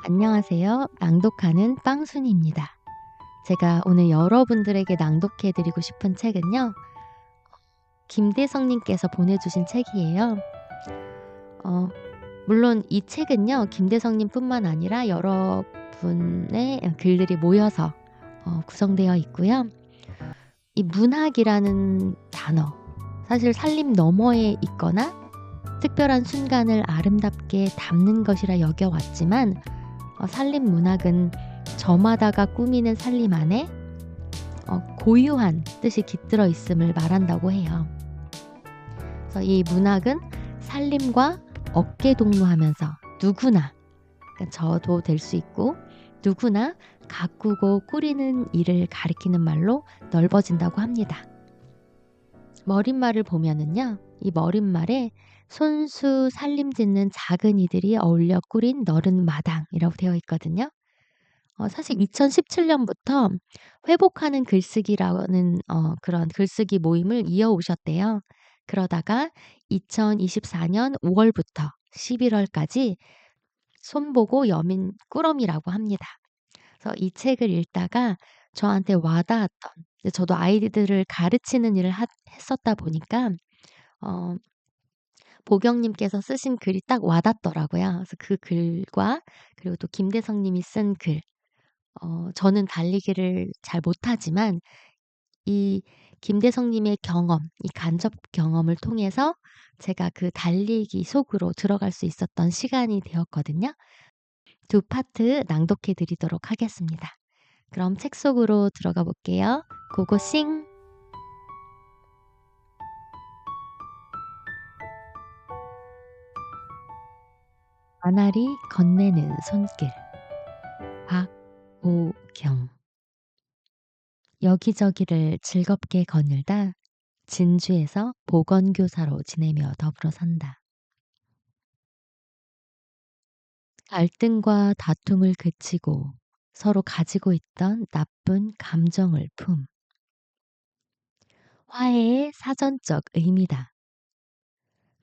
안녕하세요. 낭독하는 빵순이입니다. 제가 오늘 여러분들에게 낭독해 드리고 싶은 책은요. 김대성 님께서 보내주신 책이에요. 물론 이 책은요. 김대성 님뿐만 아니라 여러분의 글들이 모여서 구성되어 있고요. 이 문학이라는 단어, 사실 살림 너머에 있거나 특별한 순간을 아름답게 담는 것이라 여겨왔지만 살림 문학은 저마다가 꾸미는 살림 안에 고유한 뜻이 깃들어 있음을 말한다고 해요. 그래서 이 문학은 살림과 어깨동무하면서 누구나, 그러니까 저도 될 수 있고 누구나 가꾸고 꾸리는 일을 가리키는 말로 넓어진다고 합니다. 머릿말을 보면은요, 이 머릿말에 손수 살림짓는 작은 이들이 어울려 꾸린 너른 마당이라고 되어 있거든요. 사실 2017년부터 회복하는 글쓰기라는 그런 글쓰기 모임을 이어오셨대요. 그러다가 2024년 5월부터 11월까지 손보고 여민 꾸러미라고 합니다. 그래서 이 책을 읽다가 저한테 와닿았던, 저도 아이들을 가르치는 일을 했었다 보니까 보경님께서 쓰신 글이 딱 와닿더라고요. 그래서 그 글과 그리고 또 김대성 님이 쓴 글, 저는 달리기를 잘 못하지만 이 김대성 님의 경험, 이 간접 경험을 통해서 제가 그 달리기 속으로 들어갈 수 있었던 시간이 되었거든요. 두 파트 낭독해 드리도록 하겠습니다. 그럼 책 속으로 들어가 볼게요. 고고싱! 나날이 건네는 손길. 박보경. 여기저기를 즐겁게 거닐다 진주에서 보건교사로 지내며 더불어 산다. 갈등과 다툼을 그치고 서로 가지고 있던 나쁜 감정을 품. 화해의 사전적 의미다.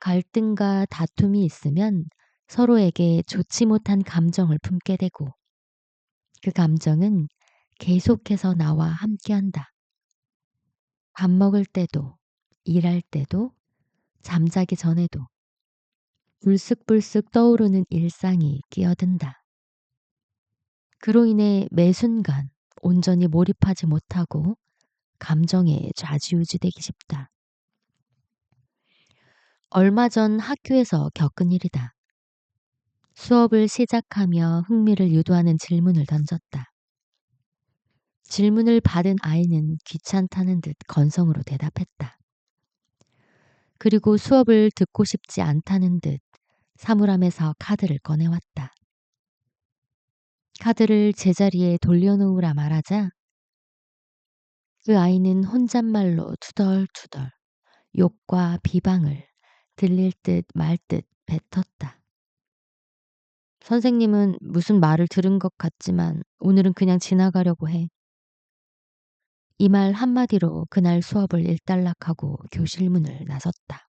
갈등과 다툼이 있으면 서로에게 좋지 못한 감정을 품게 되고 그 감정은 계속해서 나와 함께한다. 밥 먹을 때도, 일할 때도, 잠자기 전에도 불쑥불쑥 떠오르는 일상이 끼어든다. 그로 인해 매 순간 온전히 몰입하지 못하고 감정에 좌지우지되기 쉽다. 얼마 전 학교에서 겪은 일이다. 수업을 시작하며 흥미를 유도하는 질문을 던졌다. 질문을 받은 아이는 귀찮다는 듯 건성으로 대답했다. 그리고 수업을 듣고 싶지 않다는 듯 사물함에서 카드를 꺼내왔다. 카드를 제자리에 돌려놓으라 말하자 그 아이는 혼잣말로 투덜투덜 욕과 비방을 들릴 듯 말 듯 뱉었다. 선생님은 무슨 말을 들은 것 같지만 오늘은 그냥 지나가려고 해. 이 말 한마디로 그날 수업을 일단락하고 교실 문을 나섰다.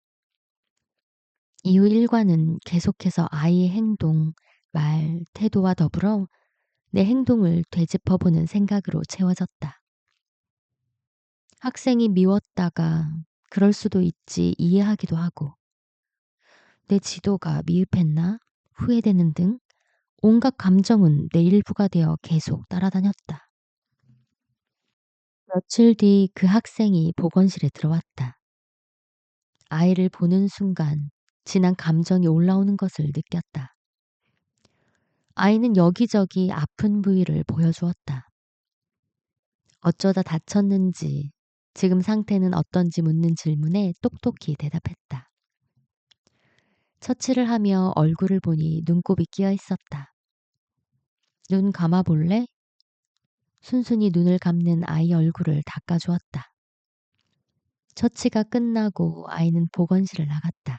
이후 일과는 계속해서 아이의 행동, 말, 태도와 더불어 내 행동을 되짚어보는 생각으로 채워졌다. 학생이 미웠다가 그럴 수도 있지 이해하기도 하고 내 지도가 미흡했나 후회되는 등 온갖 감정은 내 일부가 되어 계속 따라다녔다. 며칠 뒤 그 학생이 보건실에 들어왔다. 아이를 보는 순간 진한 감정이 올라오는 것을 느꼈다. 아이는 여기저기 아픈 부위를 보여주었다. 어쩌다 다쳤는지, 지금 상태는 어떤지 묻는 질문에 똑똑히 대답했다. 처치를 하며 얼굴을 보니 눈곱이 끼어 있었다. 눈 감아볼래? 순순히 눈을 감는 아이 얼굴을 닦아주었다. 처치가 끝나고 아이는 보건실을 나갔다.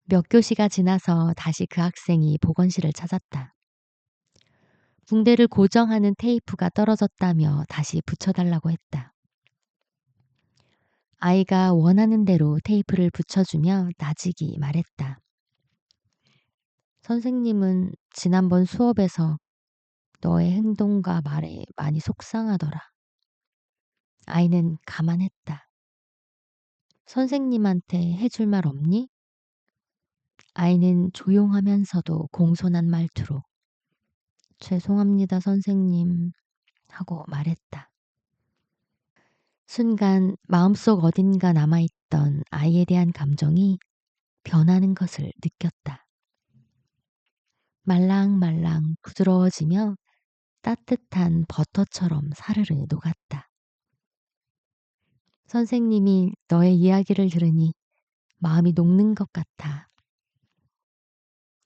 몇 교시가 지나서 다시 그 학생이 보건실을 찾았다. 붕대를 고정하는 테이프가 떨어졌다며 다시 붙여달라고 했다. 아이가 원하는 대로 테이프를 붙여주며 나직이 말했다. 선생님은 지난번 수업에서 너의 행동과 말에 많이 속상하더라. 아이는 가만했다. 선생님한테 해줄 말 없니? 아이는 조용하면서도 공손한 말투로 죄송합니다, 선생님 하고 말했다. 순간 마음속 어딘가 남아있던 아이에 대한 감정이 변하는 것을 느꼈다. 말랑말랑 부드러워지며 따뜻한 버터처럼 사르르 녹았다. 선생님이 너의 이야기를 들으니 마음이 녹는 것 같아.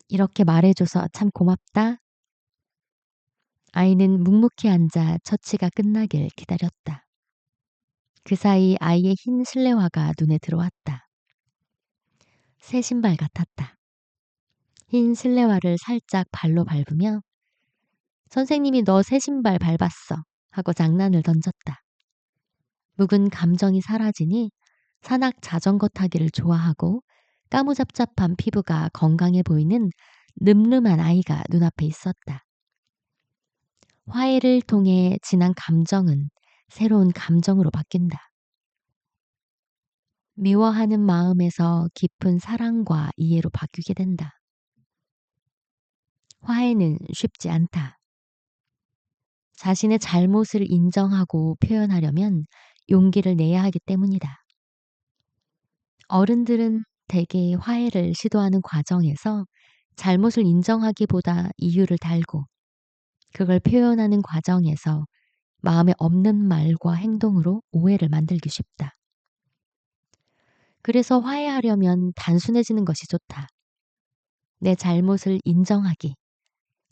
이렇게 말해줘서 참 고맙다. 아이는 묵묵히 앉아 처치가 끝나길 기다렸다. 그 사이 아이의 흰 실내화가 눈에 들어왔다. 새 신발 같았다. 흰 실내화를 살짝 발로 밟으며 선생님이 너 새 신발 밟았어 하고 장난을 던졌다. 묵은 감정이 사라지니 산악 자전거 타기를 좋아하고 까무잡잡한 피부가 건강해 보이는 늠름한 아이가 눈앞에 있었다. 화해를 통해 지난 감정은 새로운 감정으로 바뀐다. 미워하는 마음에서 깊은 사랑과 이해로 바뀌게 된다. 화해는 쉽지 않다. 자신의 잘못을 인정하고 표현하려면 용기를 내야 하기 때문이다. 어른들은 대개 화해를 시도하는 과정에서 잘못을 인정하기보다 이유를 달고 그걸 표현하는 과정에서 마음에 없는 말과 행동으로 오해를 만들기 쉽다. 그래서 화해하려면 단순해지는 것이 좋다. 내 잘못을 인정하기,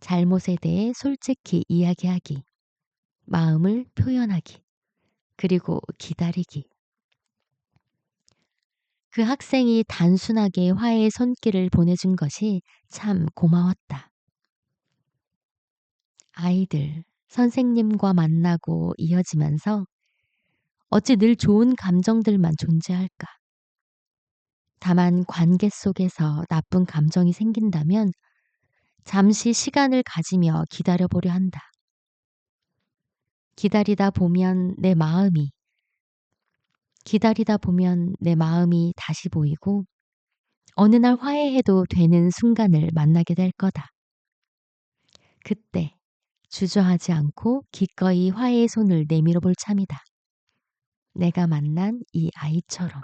잘못에 대해 솔직히 이야기하기, 마음을 표현하기, 그리고 기다리기. 그 학생이 단순하게 화해의 손길을 보내준 것이 참 고마웠다. 아이들, 선생님과 만나고 이어지면서 어찌 늘 좋은 감정들만 존재할까? 다만 관계 속에서 나쁜 감정이 생긴다면 잠시 시간을 가지며 기다려보려 한다. 기다리다 보면 내 마음이 다시 보이고 어느 날 화해해도 되는 순간을 만나게 될 거다. 그때 주저하지 않고 기꺼이 화해의 손을 내밀어 볼 참이다. 내가 만난 이 아이처럼.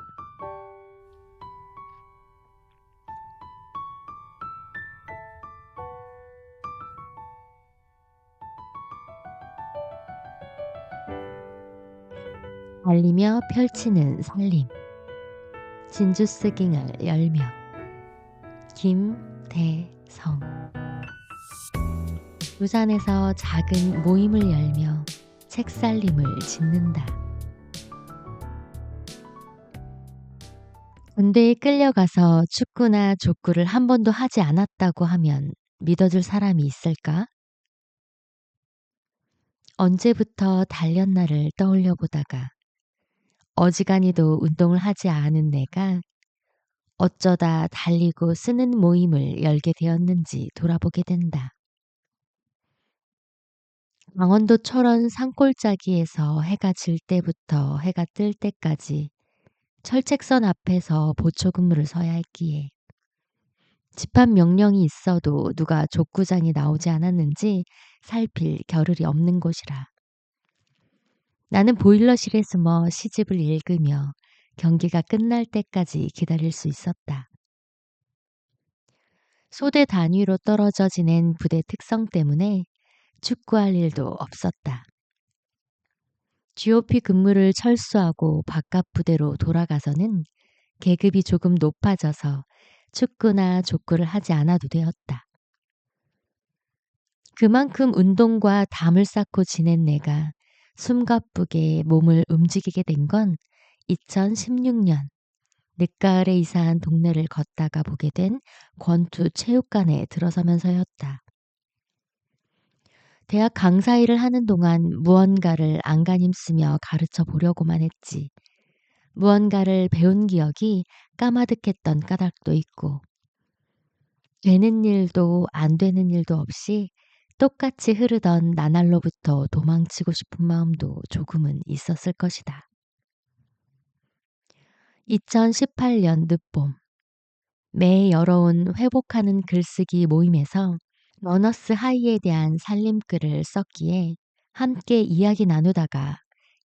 알리며 펼치는 살림. 진주스깅을 열며. 김대성. 부산에서 작은 모임을 열며 책살림을 짓는다. 군대에 끌려가서 축구나 족구를 한 번도 하지 않았다고 하면 믿어줄 사람이 있을까? 언제부터 달렸나를 떠올려 보다가 어지간히도 운동을 하지 않은 내가 어쩌다 달리고 쓰는 모임을 열게 되었는지 돌아보게 된다. 강원도 철원 산골짜기에서 해가 질 때부터 해가 뜰 때까지 철책선 앞에서 보초 근무를 서야 했기에 집합 명령이 있어도 누가 족구장이 나오지 않았는지 살필 겨를이 없는 곳이라. 나는 보일러실에 숨어 시집을 읽으며 경기가 끝날 때까지 기다릴 수 있었다. 소대 단위로 떨어져 지낸 부대 특성 때문에 축구할 일도 없었다. GOP 근무를 철수하고 바깥 부대로 돌아가서는 계급이 조금 높아져서 축구나 족구를 하지 않아도 되었다. 그만큼 운동과 담을 쌓고 지낸 내가 숨가쁘게 몸을 움직이게 된 건 2016년 늦가을에 이사한 동네를 걷다가 보게 된 권투 체육관에 들어서면서였다. 대학 강사 일을 하는 동안 무언가를 안간힘 쓰며 가르쳐 보려고만 했지. 무언가를 배운 기억이 까마득했던 까닭도 있고 되는 일도 안 되는 일도 없이 똑같이 흐르던 나날로부터 도망치고 싶은 마음도 조금은 있었을 것이다. 2018년 늦봄, 매해 열어온 회복하는 글쓰기 모임에서 러너스 하이에 대한 살림글을 썼기에 함께 이야기 나누다가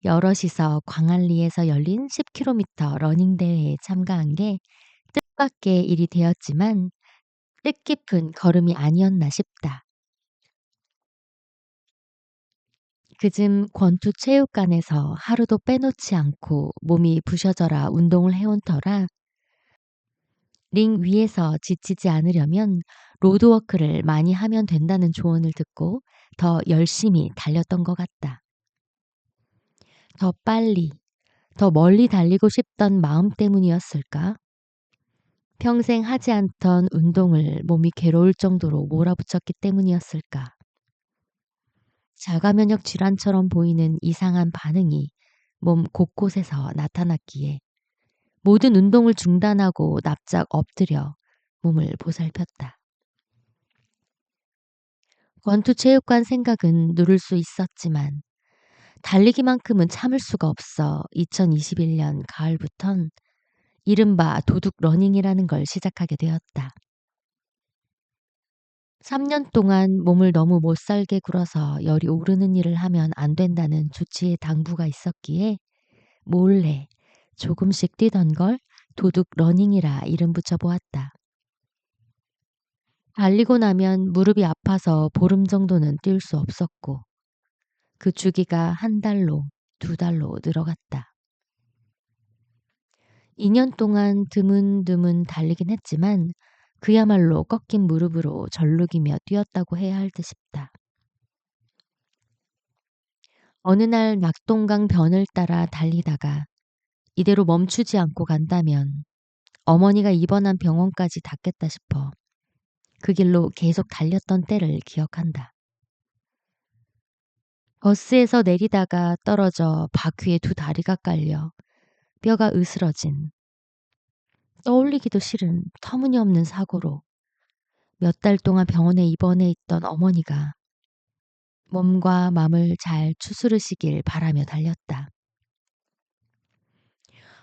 여럿이서 광안리에서 열린 10km 러닝 대회에 참가한 게 뜻밖의 일이 되었지만 뜻깊은 걸음이 아니었나 싶다. 그즘 권투체육관에서 하루도 빼놓지 않고 몸이 부셔져라 운동을 해온 터라 링 위에서 지치지 않으려면 로드워크를 많이 하면 된다는 조언을 듣고 더 열심히 달렸던 것 같다. 더 빨리, 더 멀리 달리고 싶던 마음 때문이었을까? 평생 하지 않던 운동을 몸이 괴로울 정도로 몰아붙였기 때문이었을까? 자가면역 질환처럼 보이는 이상한 반응이 몸 곳곳에서 나타났기에 모든 운동을 중단하고 납작 엎드려 몸을 보살폈다. 권투체육관 생각은 누를 수 있었지만 달리기만큼은 참을 수가 없어 2021년 가을부턴 이른바 도둑 러닝이라는 걸 시작하게 되었다. 3년 동안 몸을 너무 못살게 굴어서 열이 오르는 일을 하면 안 된다는 조치의 당부가 있었기에 몰래 조금씩 뛰던 걸 도둑 러닝이라 이름 붙여보았다. 달리고 나면 무릎이 아파서 보름 정도는 뛸 수 없었고 그 주기가 한 달로 두 달로 늘어갔다. 2년 동안 드문드문 달리긴 했지만 그야말로 꺾인 무릎으로 절룩이며 뛰었다고 해야 할 듯 싶다. 어느 날 낙동강 변을 따라 달리다가 이대로 멈추지 않고 간다면 어머니가 입원한 병원까지 닿겠다 싶어 그 길로 계속 달렸던 때를 기억한다. 버스에서 내리다가 떨어져 바퀴에 두 다리가 깔려 뼈가 으스러진 떠올리기도 싫은 터무니없는 사고로 몇 달 동안 병원에 입원해 있던 어머니가 몸과 마음을 잘 추스르시길 바라며 달렸다.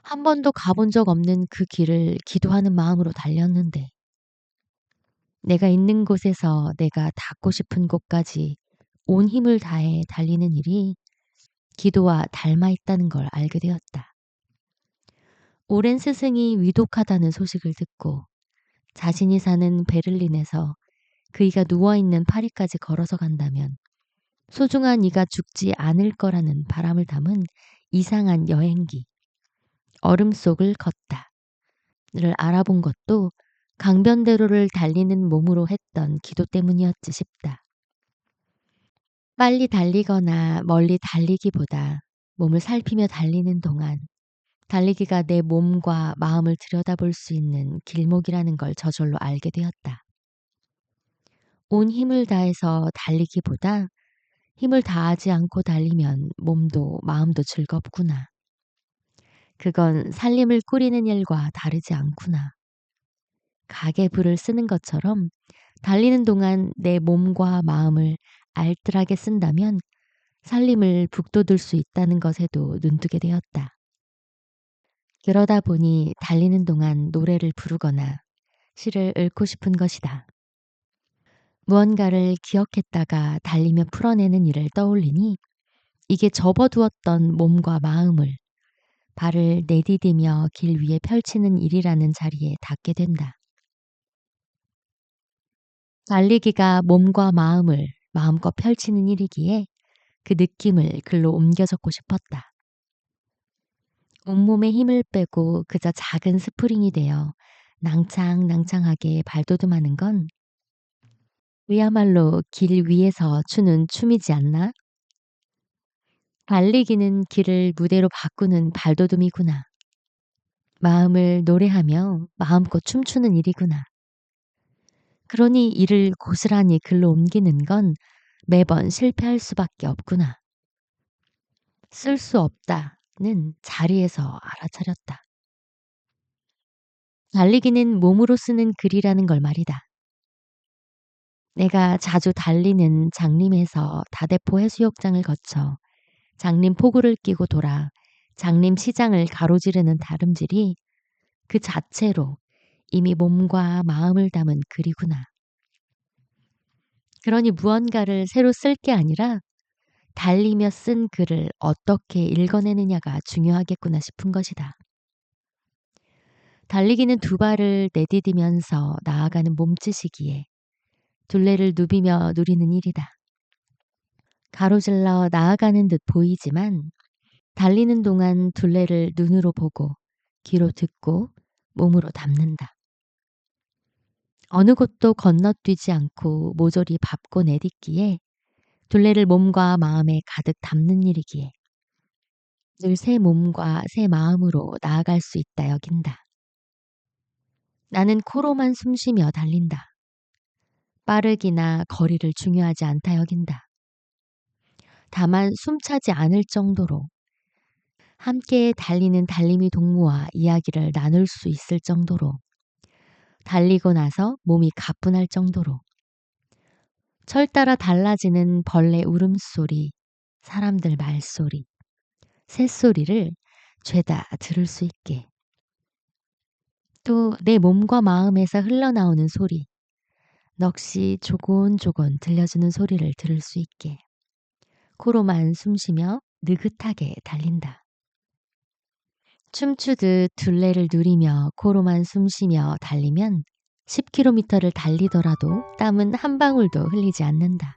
한 번도 가본 적 없는 그 길을 기도하는 마음으로 달렸는데 내가 있는 곳에서 내가 닿고 싶은 곳까지 온 힘을 다해 달리는 일이 기도와 닮아 있다는 걸 알게 되었다. 오랜 스승이 위독하다는 소식을 듣고 자신이 사는 베를린에서 그이가 누워있는 파리까지 걸어서 간다면 소중한 이가 죽지 않을 거라는 바람을 담은 이상한 여행기, 얼음 속을 걷다를 알아본 것도 강변대로를 달리는 몸으로 했던 기도 때문이었지 싶다. 빨리 달리거나 멀리 달리기보다 몸을 살피며 달리는 동안 달리기가 내 몸과 마음을 들여다볼 수 있는 길목이라는 걸 저절로 알게 되었다. 온 힘을 다해서 달리기보다 힘을 다하지 않고 달리면 몸도 마음도 즐겁구나. 그건 살림을 꾸리는 일과 다르지 않구나. 가게 불을 쓰는 것처럼 달리는 동안 내 몸과 마음을 알뜰하게 쓴다면 살림을 북돋을 수 있다는 것에도 눈뜨게 되었다. 그러다 보니 달리는 동안 노래를 부르거나 시를 읽고 싶은 것이다. 무언가를 기억했다가 달리며 풀어내는 일을 떠올리니 이게 접어두었던 몸과 마음을 발을 내디디며 길 위에 펼치는 일이라는 자리에 닿게 된다. 달리기가 몸과 마음을 마음껏 펼치는 일이기에 그 느낌을 글로 옮겨 적고 싶었다. 온몸에 힘을 빼고 그저 작은 스프링이 되어 낭창낭창하게 발돋움하는 건 그야말로 길 위에서 추는 춤이지 않나? 달리기는 길을 무대로 바꾸는 발돋움이구나. 마음을 노래하며 마음껏 춤추는 일이구나. 그러니 이를 고스란히 글로 옮기는 건 매번 실패할 수밖에 없구나. 쓸 수 없다는 자리에서 알아차렸다. 달리기는 몸으로 쓰는 글이라는 걸 말이다. 내가 자주 달리는 장림에서 다대포 해수욕장을 거쳐 장림 포구를 끼고 돌아 장림 시장을 가로지르는 다름질이 그 자체로 이미 몸과 마음을 담은 글이구나. 그러니 무언가를 새로 쓸 게 아니라 달리며 쓴 글을 어떻게 읽어내느냐가 중요하겠구나 싶은 것이다. 달리기는 두 발을 내디디면서 나아가는 몸짓이기에 둘레를 누비며 누리는 일이다. 가로질러 나아가는 듯 보이지만 달리는 동안 둘레를 눈으로 보고 귀로 듣고 몸으로 담는다. 어느 곳도 건너뛰지 않고 모조리 밟고 내딛기에 둘레를 몸과 마음에 가득 담는 일이기에 늘 새 몸과 새 마음으로 나아갈 수 있다 여긴다. 나는 코로만 숨쉬며 달린다. 빠르기나 거리를 중요하지 않다 여긴다. 다만 숨차지 않을 정도로 함께 달리는 달림이 동무와 이야기를 나눌 수 있을 정도로 달리고 나서 몸이 가뿐할 정도로 철 따라 달라지는 벌레 울음소리, 사람들 말소리, 새소리를 죄다 들을 수 있게 또 내 몸과 마음에서 흘러나오는 소리 넋이 조곤조곤 들려주는 소리를 들을 수 있게 코로만 숨쉬며 느긋하게 달린다. 춤추듯 둘레를 누리며 코로만 숨쉬며 달리면 10km를 달리더라도 땀은 한 방울도 흘리지 않는다.